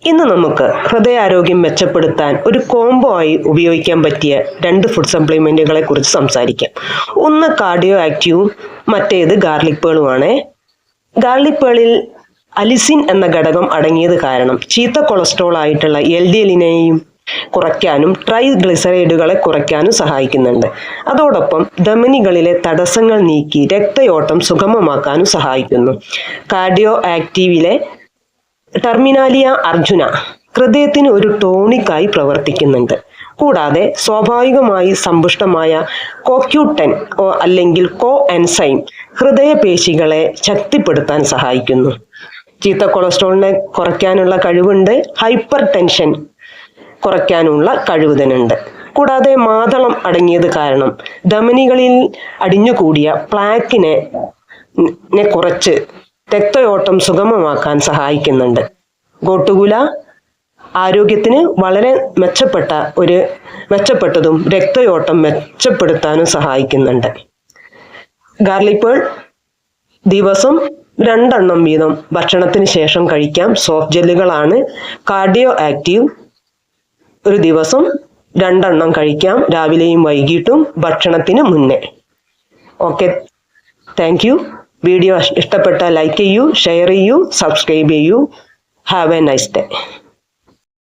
ഇന്ന് നമുക്ക് ഹൃദയാരോഗ്യം മെച്ചപ്പെടുത്താൻ ഒരു കോംബോ ആയി ഉപയോഗിക്കാൻ പറ്റിയ 2 ഫുഡ് സപ്ലിമെന്റുകളെ കുറിച്ച് സംസാരിക്കാം. ഒന്ന് കാർഡിയോ ആക്റ്റീവും മറ്റേത് ഗാർലിക് പേളുമാണ്. ഗാർലിക് പേളിൽ അലിസിൻ എന്ന ഘടകം അടങ്ങിയത് കാരണം ചീത്ത കൊളസ്ട്രോൾ ആയിട്ടുള്ള LDLനെയും കുറയ്ക്കാനും ട്രൈഗ്ലിസറൈഡുകളെ കുറയ്ക്കാനും സഹായിക്കുന്നുണ്ട്. അതോടൊപ്പം ധമനികളിലെ തടസ്സങ്ങൾ നീക്കി രക്തയോട്ടം സുഗമമാക്കാനും സഹായിക്കുന്നു. കാർഡിയോ ആക്റ്റീവിലെ ടെർമിനാലിയ അർജുന ഹൃദയത്തിന് ഒരു ടോണിക്കായി പ്രവർത്തിക്കുന്നുണ്ട്. കൂടാതെ സ്വാഭാവികമായി സമ്പുഷ്ടമായ CoQ10 അല്ലെങ്കിൽ കോ എൻസൈം ഹൃദയപേശികളെ ശക്തിപ്പെടുത്താൻ സഹായിക്കുന്നു. ചീത്ത കൊളസ്ട്രോളിനെ കുറയ്ക്കാനുള്ള കഴിവുണ്ട്. ഹൈപ്പർ ടെൻഷൻ കുറയ്ക്കാനുള്ള കഴിവ് തന്നെയുണ്ട്. കൂടാതെ മാതളം അടങ്ങിയത് കാരണം ധമനികളിൽ അടിഞ്ഞുകൂടിയ പ്ലാക്കിനെ കുറച്ച് രക്തയോട്ടം സുഗമമാക്കാൻ സഹായിക്കുന്നുണ്ട്. ഗോട്ടുകുല ആരോഗ്യത്തിന് വളരെ മെച്ചപ്പെട്ടതും രക്തയോട്ടം മെച്ചപ്പെടുത്താനും സഹായിക്കുന്നുണ്ട്. ഗാർലിക് പേൾ ദിവസം 2 എണ്ണം വീതം ഭക്ഷണത്തിന് ശേഷം കഴിക്കാം. സോഫ്റ്റ് ജെല്ലുകളാണ്. കാർഡിയോ ആക്റ്റീവ് ഒരു ദിവസം 2 എണ്ണം കഴിക്കാം, രാവിലെയും വൈകിട്ടും ഭക്ഷണത്തിന് മുന്നേ. Okay, thank you. വീഡിയോ ഇഷ്ടപ്പെട്ടാൽ ലൈക്ക് ചെയ്യൂ, ഷെയർ ചെയ്യൂ, സബ്സ്ക്രൈബ് ചെയ്യൂ. Have A nice day.